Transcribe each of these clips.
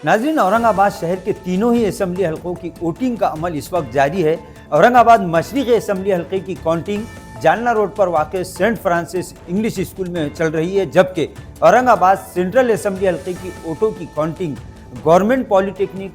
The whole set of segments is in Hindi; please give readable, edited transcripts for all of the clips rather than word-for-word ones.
नाज़रीन, औरंगाबाद शहर के तीनों ही असेंबली हलकों की वोटिंग का अमल इस वक्त जारी है। औरंगाबाद मशरिक़ी असेंबली हलके की काउंटिंग जालना रोड पर वाक़ सेंट फ्रांसिस इंग्लिश स्कूल में चल रही है, जबकि औरंगाबाद सेंट्रल असेंबली हलके की वोटों की counting government polytechnic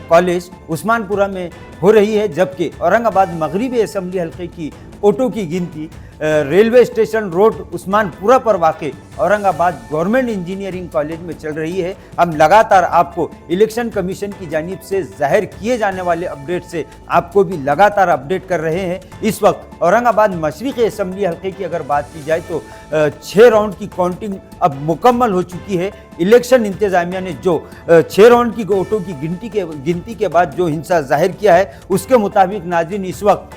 college Osmanpura में हो रही है। जबकि औरंगाबाद मगरिबी असेंबली हलके की वोटों की गिनती रेलवे स्टेशन रोड उस्मानपुरा पर वाक़ औरंगाबाद गवर्नमेंट इंजीनियरिंग कॉलेज में चल रही है। हम लगातार आपको इलेक्शन कमीशन की जानिब से जाहिर किए जाने वाले अपडेट से आपको भी लगातार अपडेट कर रहे हैं। इस वक्त औरंगाबाद मशरिक़ी असेंबली हलके की अगर बात की जाए तो 6 राउंड की काउंटिंग अब मुकम्मल हो चुकी है। इलेक्शन इंतजामिया ने जो 6 राउंड की वोटों की गिनती के बाद जो हिंसा जाहिर किया है, उसके मुताबिक नाज़रीन इस वक्त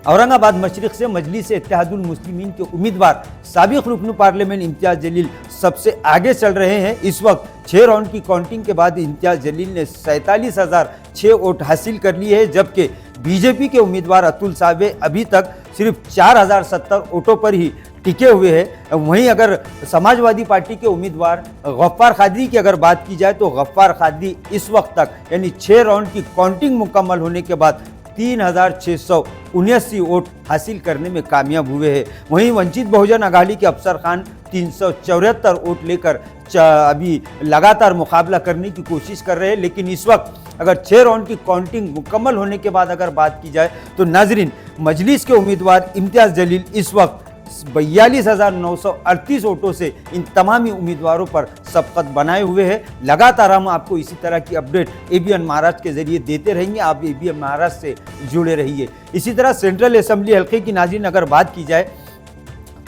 औरंगाबाद मशरिक़ से मजलिस इत्तेहादुल मुस्लिमीन के उम्मीदवार साबिक़ रुकन पार्लियामेंट इम्तियाज़ जलील सबसे आगे चल रहे हैं। इस वक्त 6 राउंड की काउंटिंग के बाद इम्तियाज़ जलील ने 47,006 वोट हासिल कर लिए हैं, जबकि बीजेपी के उम्मीदवार अतुल सावे अभी तक सिर्फ 4,070 वोटों पर ही टिके हुए हैं। वहीं अगर समाजवादी पार्टी के उम्मीदवार गफ्फार कादरी की अगर बात की जाए तो गफ्फार कादरी इस वक्त तक यानी 6 राउंड की काउंटिंग मुकम्मल होने के बाद 3,679 वोट हासिल करने में कामयाब हुए हैं। वहीं वंचित बहुजन अघाड़ी के अफसर खान 374 वोट लेकर अभी लगातार मुकाबला करने की कोशिश कर रहे हैं। लेकिन इस वक्त अगर 6 राउंड की काउंटिंग मुकम्मल होने के बाद अगर बात की जाए तो नाजरीन मजलिस के उम्मीदवार इम्तियाज़ जलील इस वक्त 42,938 वोटों से इन तमामी उम्मीदवारों पर सबकत बनाए हुए हैं। लगातार हम आपको इसी तरह की अपडेट ABN महाराष्ट्र के जरिए देते रहेंगे। आप ABN महाराष्ट्र से जुड़े रहिए। इसी तरह सेंट्रल असेंबली हल्के की नाज़रीन अगर बात की जाए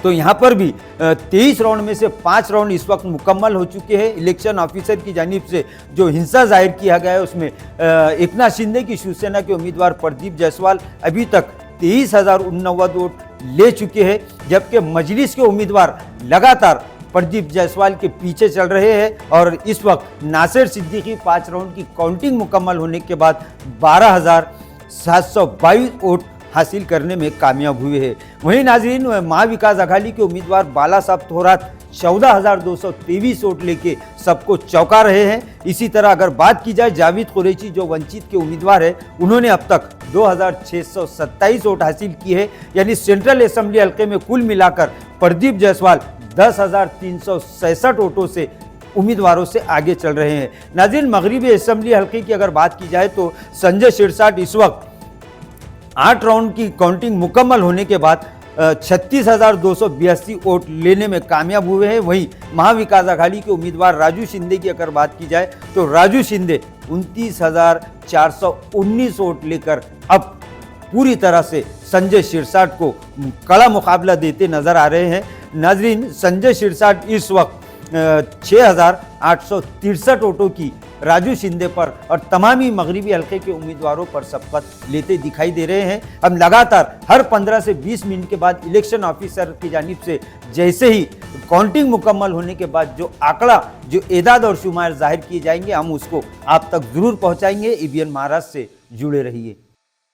तो यहाँ पर भी 23 राउंड में से 5 राउंड इस वक्त मुकम्मल हो चुके हैं। इलेक्शन ऑफिसर की जानिब से जो हिंसा जाहिर किया गया है उसमें एकनाथ शिंदे की शिवसेना के उम्मीदवार प्रदीप जायसवाल अभी तक 23,089 वोट ले चुके हैं, जबकि मजलिस के उम्मीदवार लगातार प्रदीप जायसवाल के पीछे चल रहे हैं। और इस वक्त नासिर सिद्दीकी 5 राउंड की काउंटिंग मुकम्मल होने के बाद 12,722 वोट हासिल करने में कामयाब हुए हैं। वहीं नाजरीन महाविकास अघाड़ी के उम्मीदवार बाला साहब थोरात 14,223 वोट लेके सबको चौंका रहे हैं। इसी तरह अगर बात की जाए जावेद कुरैशी जो वंचित के उम्मीदवार है, उन्होंने अब तक 2,627 वोट हासिल किए हैं। यानी सेंट्रल असेंबली हल्के में कुल मिलाकर प्रदीप जायसवाल 10,366 वोटों से उम्मीदवारों से आगे चल रहे हैं। नाज़रीन मगरिबी असेंबली हल्के की अगर बात की जाए तो संजय शिरसाट इस वक्त 8 राउंड की काउंटिंग मुकम्मल होने के बाद 36,282 वोट लेने में कामयाब हुए हैं। वहीं महाविकास अघाड़ी के उम्मीदवार राजू शिंदे की अगर बात की जाए तो राजू शिंदे 29,419 वोट लेकर अब पूरी तरह से संजय शिरसाट को कड़ा मुकाबला देते नजर आ रहे हैं। नाजरीन संजय शिरसाट इस वक्त 6,863 वोटों की राजू शिंदे पर और तमामी मगरिबी हल्के के उम्मीदवारों पर सबकत लेते दिखाई दे रहे हैं। हम लगातार हर 15 से 20 मिनट के बाद इलेक्शन ऑफिसर की जानिब से जैसे ही काउंटिंग मुकम्मल होने के बाद जो आंकड़ा जो एदाद और शुमार जाहिर किए जाएंगे, हम उसको आप तक जरूर पहुंचाएंगे। ABN महाराष्ट्र से जुड़े रहिए।